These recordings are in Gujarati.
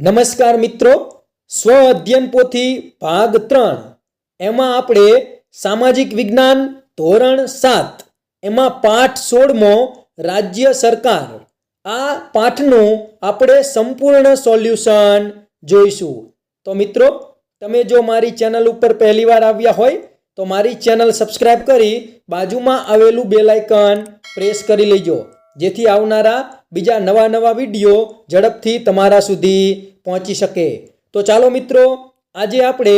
નમસ્કાર મિત્રો, સ્વ અધ્યયન પોથી ભાગ 3 એમાં આપણે સામાજિક વિજ્ઞાન ધોરણ 7 એમાં પાઠ 16મો રાજ્ય સરકાર આ પાઠનું આપણે સંપૂર્ણ સોલ્યુશન જોઈશું। તો મિત્રો, તમે જો મારી ચેનલ ઉપર પહેલીવાર આવ્યા હોય તો મારી ચેનલ સબસ્ક્રાઇબ કરી બાજુમાં આવેલું બેલ આઇકન પ્રેસ કરી લેજો, જેથી આવનારા બીજા નવા વિડીયો ઝડપથી તમારા સુધી પહોંચી શકે। તો ચાલો મિત્રો, આજે આપણે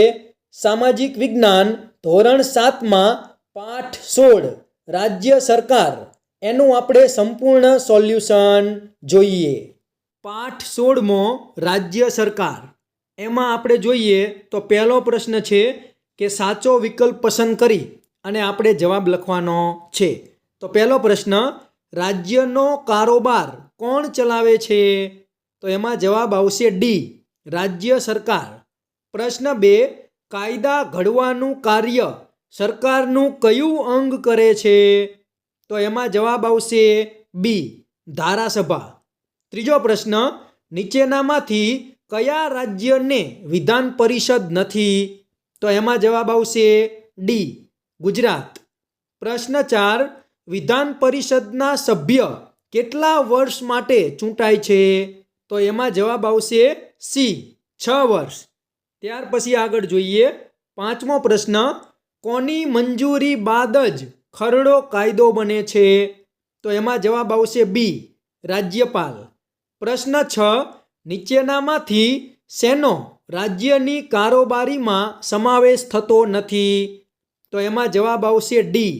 સામાજિક વિજ્ઞાન ધોરણ 7માં પાઠ 16 રાજ્ય સરકાર એનું આપણે સંપૂર્ણ સોલ્યુશન જોઈએ। પાઠ 16મો રાજ્ય સરકાર એમાં આપણે જોઈએ તો પહેલો પ્રશ્ન છે કે સાચો વિકલ્પ પસંદ કરી અને આપણે જવાબ લખવાનો છે। તો પહેલો પ્રશ્ન, રાજ્યનો કારોબાર કોણ ચલાવે છે? તો એમાં જવાબ આવશે ડી, રાજ્ય સરકાર। પ્રશ્ન 2, કાયદા ઘડવાનું કાર્ય સરકારનું કયું અંગ કરે છે? તો એમાં જવાબ આવશે બી, ધારાસભા। ત્રીજો પ્રશ્ન, નીચેનામાંથી કયા રાજ્યને વિધાન પરિષદ નથી? તો એમાં જવાબ આવશે ડી, ગુજરાત। પ્રશ્ન 4, વિધાન પરિષદના સભ્ય કેટલા વર્ષ માટે ચૂંટાય છે? તો એમાં જવાબ આવશે સી, 6 વર્ષ। ત્યાર પછી આગળ જોઈએ 5મો પ્રશ્ન, કોની મંજૂરી બાદ જ ખરડો કાયદો બને છે? તો એમાં જવાબ આવશે બી, રાજ્યપાલ। પ્રશ્ન 6, નીચેનામાંથી શેનો રાજ્યની કારોબારીમાં સમાવેશ થતો નથી? તો એમાં જવાબ આવશે ડી,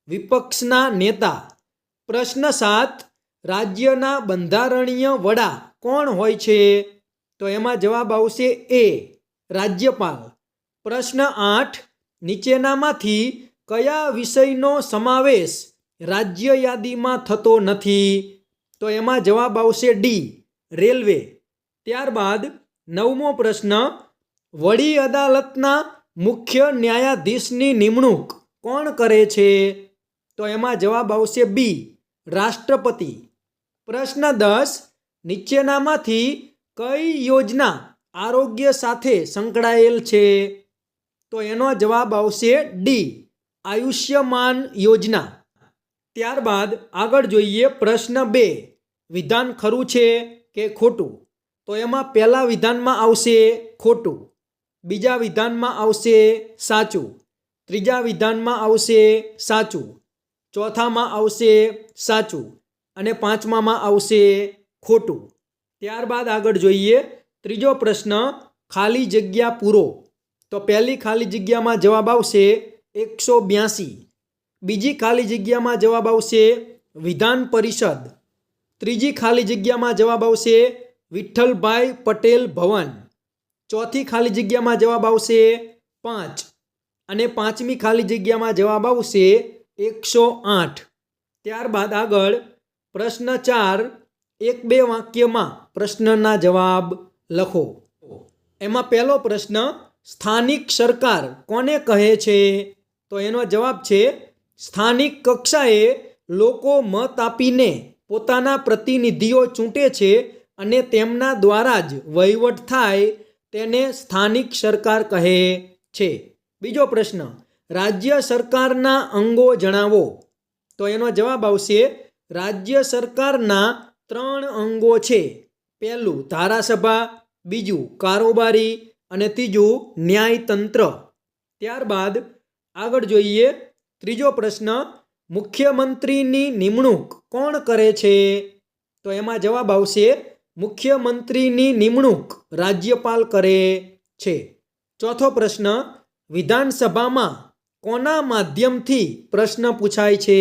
વિપક્ષના નેતા। પ્રશ્ન 7, રાજ્યના બંધારણીય વડા કોણ હોય છે? તો એમાં જવાબ આવશે એ, રાજ્યપાલ। પ્રશ્ન 8, નીચેનામાંથી કયા વિષયનો સમાવેશ રાજ્ય યાદીમાં થતો નથી? તો એમાં જવાબ આવશે ડી, રેલવે। ત્યારબાદ 9મો પ્રશ્ન, વડી અદાલતના મુખ્ય ન્યાયાધીશની નિમણૂક કોણ કરે છે? તો એમાં જવાબ આવશે બી, રાષ્ટ્રપતિ। પ્રશ્ન 10, નીચેનામાંથી કઈ યોજના આરોગ્ય સાથે સંકળાયેલ છે? તો એનો જવાબ આવશે ડી, આયુષ્યમાન યોજના। ત્યારબાદ આગળ જોઈએ પ્રશ્ન 2, વિધાન ખરું છે કે ખોટું? તો એમાં પહેલા વિધાનમાં આવશે ખોટું, બીજા વિધાનમાં આવશે સાચું, ત્રીજા વિધાનમાં આવશે સાચું, ચોથામાં આવશે સાચું અને પાંચમામાં આવશે ખોટું। ત્યારબાદ આગળ જોઈએ ત્રીજો પ્રશ્ન, ખાલી જગ્યા પૂરો। તો પહેલી ખાલી જગ્યામાં જવાબ આવશે 182, બીજી ખાલી જગ્યામાં જવાબ આવશે વિધાન પરિષદ, ત્રીજી ખાલી જગ્યામાં જવાબ આવશે વિઠ્ઠલભાઈ પટેલ ભવન, ચોથી ખાલી જગ્યામાં જવાબ આવશે 5 અને પાંચમી ખાલી જગ્યામાં જવાબ આવશે 108। ત્યારબાદ આગળ પ્રશ્ન 4, 1-2 વાક્યમાં પ્રશ્નના જવાબ લખો। એમાં પહેલો પ્રશ્ન, સ્થાનિક સરકાર કોને કહે છે? તો એનો જવાબ છે સ્થાનિક કક્ષાએ લોકો મત આપીને પોતાના પ્રતિનિધિઓ ચૂંટે છે અને તેમના દ્વારા જ વહીવટ થાય તેને સ્થાનિક સરકાર કહે છે। બીજો પ્રશ્ન, રાજ્ય સરકારના અંગો જણાવો। તો એનો જવાબ આવશે રાજ્ય સરકારના 3 અંગો છે। પહેલું ધારાસભા, બીજું કારોબારી અને ત્રીજું ન્યાયતંત્ર। ત્યારબાદ આગળ જોઈએ ત્રીજો પ્રશ્ન, મુખ્યમંત્રીની નિમણૂક કોણ કરે છે? તો એમાં જવાબ આવશે મુખ્યમંત્રીની નિમણૂક રાજ્યપાલ કરે છે। ચોથો પ્રશ્ન, વિધાનસભામાં કોના માધ્યમથી પ્રશ્ન પૂછાય છે?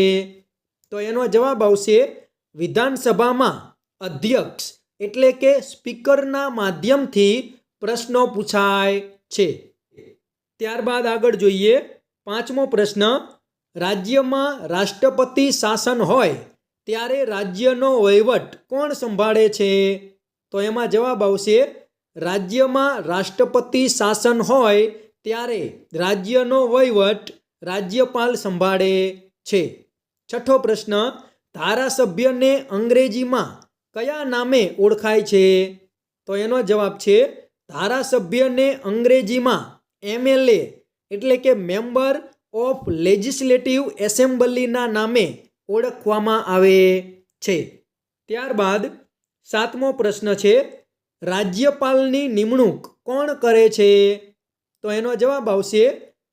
તો એનો જવાબ આવશે વિધાનસભામાં અધ્યક્ષ એટલે કે સ્પીકરના માધ્યમથી પ્રશ્નો પૂછાય છે। ત્યારબાદ આગળ જોઈએ 5મો પ્રશ્ન, રાજ્યમાં રાષ્ટ્રપતિ શાસન હોય ત્યારે રાજ્યનો વહીવટ કોણ સંભાળે છે? તો એમાં જવાબ આવશે રાજ્યમાં રાષ્ટ્રપતિ શાસન હોય ત્યારે રાજ્યનો વહીવટ રાજ્યપાલ સંભાળે છે। છઠ્ઠો પ્રશ્ન, ધારાસભ્યને અંગ્રેજીમાં કયા નામે ઓળખાય છે? તો એનો જવાબ છે ધારાસભ્યને અંગ્રેજીમાં MLA એટલે કે મેમ્બર ઓફ લેજિસ્લેટિવ એસેમ્બલીના નામે ઓળખવામાં આવે છે. ત્યારબાદ 7મો પ્રશ્ન છે રાજ્યપાલની નિમણૂક કોણ કરે છે? તો એનો જવાબ આવશે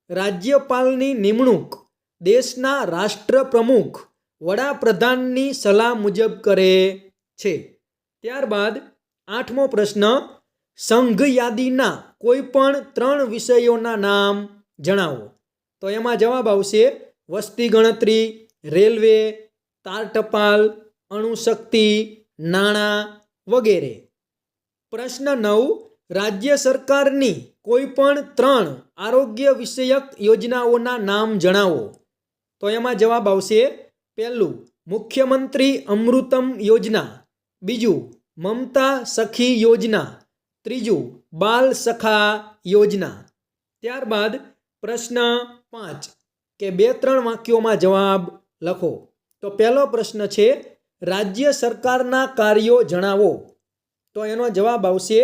રાજ્યપાલની નિમણૂક દેશના રાષ્ટ્રપ્રમુખ વડાપ્રધાનની સલાહ મુજબ કરે છે. ત્યારબાદ 8મો પ્રશ્ન સંઘ યાદીના કોઈ પણ 3 વિષયોના નામ જણાવો. તો એમાં જવાબ આવશે વસ્તી ગણતરી, રેલવે, તાર ટપાલ, અણુશક્તિ, નાણાં વગેરે. પ્રશ્ન 9 રાજ્ય સરકારની કોઈ પણ 3 આરોગ્ય વિષયક યોજનાઓના નામ જણાવો. તો એમાં જવાબ આવશે પહેલું મુખ્યમંત્રી અમૃતમ યોજના, બીજું મમતા સખી યોજના, ત્રીજું બાલ સખા યોજના. ત્યારબાદ પ્રશ્ન 5 કે 2-3 વાક્યોમાં જવાબ લખો. તો પહેલો પ્રશ્ન છે રાજ્ય સરકારના કાર્યો જણાવો. તો એનો જવાબ આવશે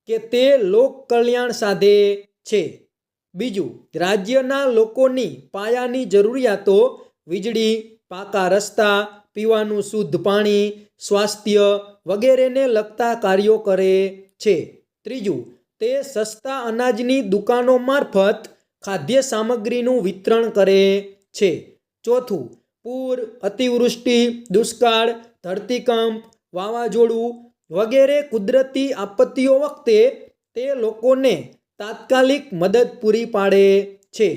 કે તે લોક કલ્યાણ સાધે છે. બીજું રાજ્યના લોકોની પાયાની જરૂરિયાતો વીજળી, પાકા રસ્તા, પીવાનું શુદ્ધ પાણી, સ્વાસ્થ્ય વગેરેને લગતા કાર્યો કરે છે. ત્રીજું તે સસ્તા અનાજની દુકાનો મારફત ખાદ્ય સામગ્રીનું વિતરણ કરે છે. ચોથું પૂર, અતિવૃષ્ટિ, દુષ્કાળ, ધરતીકંપ, વાવાઝોડું વગેરે કુદરતી આપત્તિઓ વખતે તે લોકોને તાત્કાલિક મદદ પૂરી પાડે છે.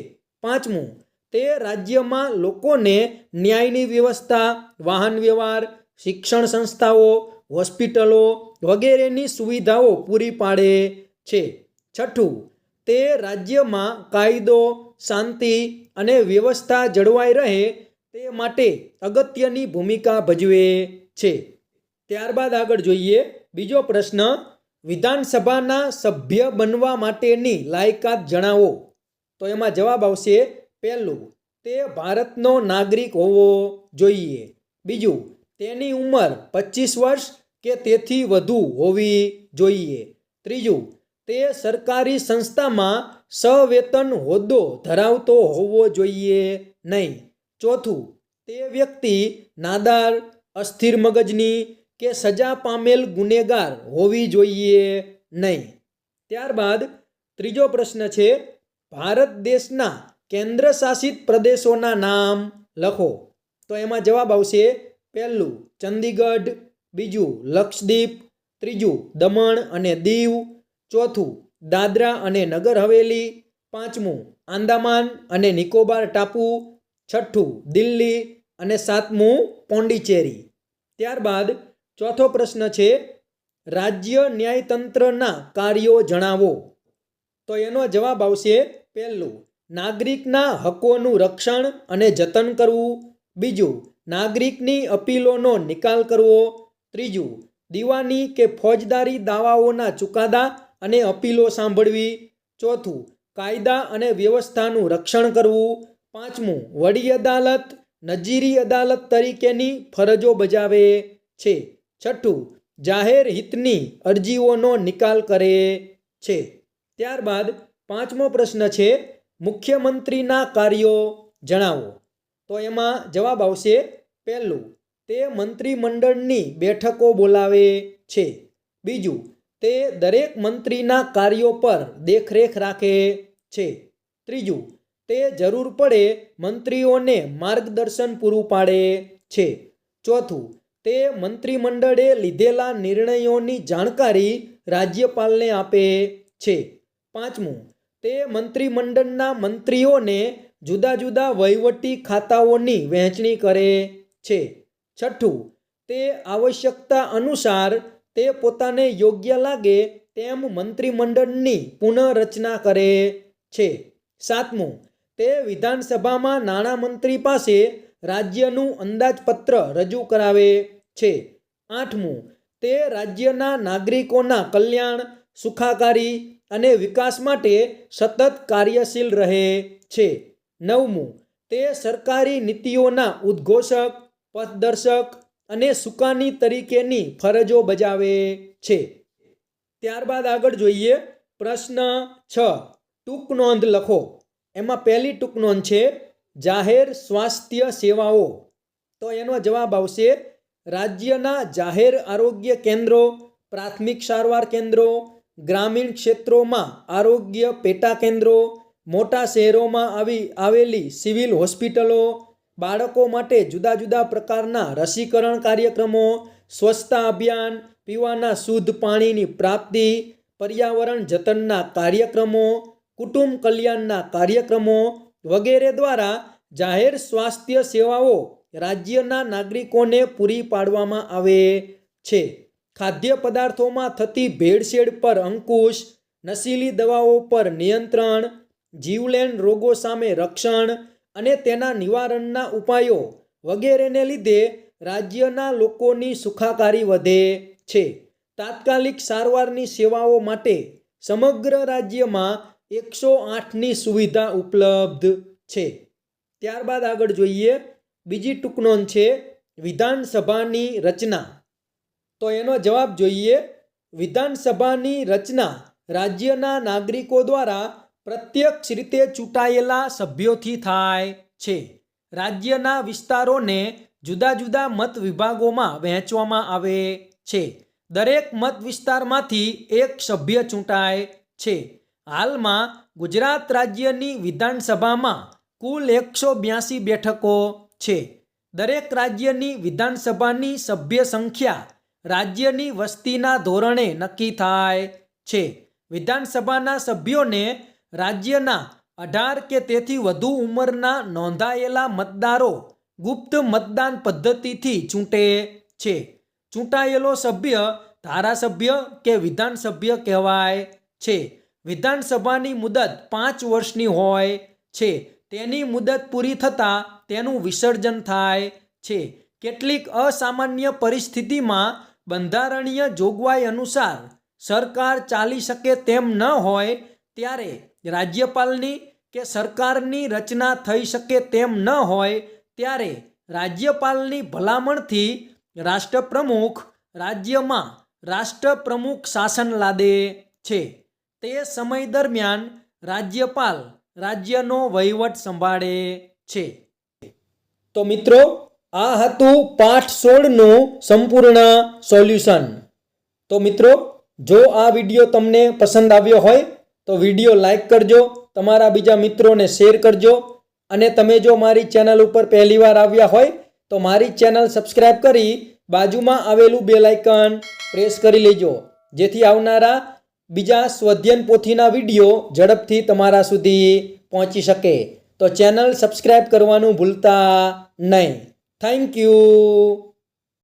પાંચમું તે રાજ્યમાં લોકોને ન્યાયની વ્યવસ્થા, વાહન વ્યવહાર, શિક્ષણ સંસ્થાઓ, હોસ્પિટલો વગેરેની સુવિધાઓ પૂરી પાડે છે. છઠ્ઠું તે રાજ્યમાં કાયદો, શાંતિ અને વ્યવસ્થા જળવાઈ રહે તે માટે અગત્યની ભૂમિકા ભજવે છે. ત્યારબાદ આગળ જોઈએ બીજો પ્રશ્ન વિધાનસભાના સભ્ય બનવા માટેની લાયકાત જણાવો. તો એમાં જવાબ આવશે પહેલું તે ભારતનો નાગરિક હોવો જોઈએ. બીજું તેની ઉંમર 25 વર્ષ કે તેથી વધુ હોવી જોઈએ. ત્રીજું તે સરકારી સંસ્થામાં સવેતન હોદ્દો ધરાવતો હોવો જોઈએ નહીં. ચોથું તે વ્યક્તિ નાદાર, અસ્થિર મગજની કે સજા પામેલ ગુનેગાર હોવી જોઈએ નહીં. ત્યારબાદ ત્રીજો પ્રશ્ન છે ભારત દેશના કેન્દ્ર શાસિત પ્રદેશોના નામ લખો. તો એમાં જવાબ આવશે પહેલું ચંદીગઢ, બીજું લક્ષદ્વીપ, ત્રીજું દમણ અને દીવ, ચોથું દાદરા અને નગર હવેલી, પાંચમું આંદામાન અને નિકોબાર ટાપુ, છઠ્ઠું દિલ્હી અને સાતમું પોંડિચેરી. ત્યારબાદ ચોથો પ્રશ્ન છે રાજ્ય ન્યાયતંત્રના કાર્યો જણાવો. તો એનો જવાબ આવશે પહેલું નાગરિકના હકોનું રક્ષણ અને જતન કરવું, બીજું નાગરિકની અપીલોનો નિકાલ કરવો, ત્રીજું દીવાની કે ફોજદારી દાવાઓના ચુકાદા અને અપીલો સાંભળવી, ચોથું કાયદા અને વ્યવસ્થાનું રક્ષણ કરવું, પાંચમું વડી અદાલત, નજીરી અદાલત તરીકેની ફરજો બજાવે છે, છઠ્ઠું જાહેર હિતની અરજીઓનો નિકાલ કરે છે. ત્યારબાદ પાંચમો પ્રશ્ન છે મુખ્યમંત્રીના કાર્યો જણાવો. તો એમાં જવાબ આવશે પહેલું તે મંત્રીમંડળની બેઠકો બોલાવે છે, બીજું તે દરેક મંત્રીના કાર્યો પર દેખરેખ રાખે છે, ત્રીજું તે જરૂર પડે મંત્રીઓને માર્ગદર્શન પૂરું પાડે છે, ચોથું તે મંત્રીમંડળે લીધેલા નિર્ણયોની જાણકારી રાજ્યપાલને આપે છે, પાંચમું તે મંત્રીમંડળના મંત્રીઓને જુદા જુદા વહીવટી ખાતાઓની વહેંચણી કરે છે, છઠ્ઠું તે આવશ્યકતા અનુસાર તે પોતાને યોગ્ય લાગે તેમ મંત્રીમંડળની પુનઃરચના કરે છે, સાતમું તે વિધાનસભામાં નાણામંત્રી પાસે રાજ્યનું અંદાજપત્ર રજૂ કરાવે છે, આઠમું તે રાજ્યના નાગરિકોના કલ્યાણ, સુખાકારી અને વિકાસ માટે સતત કાર્યશીલ રહે છે, નવમું તે સરકારી નીતિઓના ઉદ્ઘોષક, પથદર્શક અને સુકાની તરીકેની ફરજો બજાવે છે. ત્યારબાદ આગળ જોઈએ પ્રશ્ન 6 ટૂંક નોંધ લખો. એમાં પહેલી ટૂંક નોંધ છે જાહેર સ્વાસ્થ્ય સેવાઓ. તો એનો જવાબ આવશે રાજ્યના જાહેર આરોગ્ય કેન્દ્રો, પ્રાથમિક સારવાર કેન્દ્રો, ગ્રામીણ ક્ષેત્રોમાં આરોગ્ય પેટા કેન્દ્રો, મોટા શહેરોમાં આવેલી સિવિલ હોસ્પિટલો, બાળકો માટે જુદા જુદા પ્રકારના રસીકરણ કાર્યક્રમો, સ્વચ્છતા અભિયાન, પીવાના શુદ્ધ પાણીની પ્રાપ્તિ, પર્યાવરણ જતનના કાર્યક્રમો, કુટુંબ કલ્યાણના કાર્યક્રમો વગેરે દ્વારા જાહેર સ્વાસ્થ્ય સેવાઓ રાજ્યના નાગરિકોને પૂરી પાડવામાં આવે છે. ખાદ્ય પદાર્થોમાં થતી ભેળસેળ પર અંકુશ, નશીલી દવાઓ પર નિયંત્રણ, જીવલેણ રોગો સામે રક્ષણ અને તેના નિવારણના ઉપાયો વગેરેને લીધે રાજ્યના લોકોની સુખાકારી વધે છે. તાત્કાલિક સારવારની સેવાઓ માટે સમગ્ર રાજ્યમાં 108ની સુવિધા ઉપલબ્ધ છે. ત્યારબાદ આગળ જોઈએ બીજી ટૂંક નોંધ છે વિધાનસભાની રચના. તો એનો જવાબ જોઈએ વિધાનસભાની રચના રાજ્યના નાગરિકો દ્વારા પ્રત્યક્ષ રીતે ચૂંટાયેલા સભ્યોથી થાય છે. રાજ્યના વિસ્તારોને જુદા જુદા મત વિભાગોમાં વહેંચવામાં આવે છે. દરેક મત વિસ્તારમાંથી એક સભ્ય ચૂંટાય છે. હાલમાં ગુજરાત રાજ્યની વિધાનસભામાં કુલ 182 બેઠકો છે. દરેક રાજ્યની વિધાનસભાની સભ્ય સંખ્યા રાજ્યની વસ્તીના ધોરણે નક્કી થાય છે. વિધાનસભાના સભ્યોને રાજ્યના 18 કે તેથી વધુ ઉંમરના નોંધાયેલા મતદારો ગુપ્ત મતદાન પદ્ધતિથી ચૂંટે છે. ચૂંટાયેલો સભ્ય ધારાસભ્ય કે વિધાનસભ્ય કહેવાય છે. વિધાનસભાની મુદત 5 વર્ષની હોય છે. તેની મુદત પૂરી થતાં તેનું વિસર્જન થાય છે. કેટલીક અસામાન્ય પરિસ્થિતિમાં બંધારણીય જોગવાઈ અનુસાર સરકાર ચાલી શકે તેમ ન હોય ત્યારે રાજ્યપાલની કે સરકારની રચના થઈ શકે તેમ ન હોય ત્યારે રાજ્યપાલની ભલામણથી રાષ્ટ્રપ્રમુખ રાજ્યમાં રાષ્ટ્રપ્રમુખ શાસન લાદે છે. તે સમય દરમિયાન રાજ્યપાલ રાજ્યનો વહીવટ સંભાળે છે. તો મિત્રો આ હતું પાઠ 16નું સંપૂર્ણ સોલ્યુશન. તો મિત્રો જો આ વિડીયો તમને પસંદ આવ્યો હોય તો વિડીયો લાઈક કરજો, તમારા બીજા મિત્રોને શેર કરજો અને તમે જો મારી ચેનલ ઉપર પહેલીવાર આવ્યા હોય તો મારી ચેનલ સબસ્ક્રાઈબ કરી બાજુમાં આવેલું બેલ આઇકન પ્રેસ કરી લેજો, જેથી આવનારા બીજા સ્વધ્યન પોથીના વિડીયો ઝડપથી તમારા સુધી પહોંચી શકે. તો ચેનલ સબસ્ક્રાઈબ કરવાનું ભૂલતા નહીં. Thank you.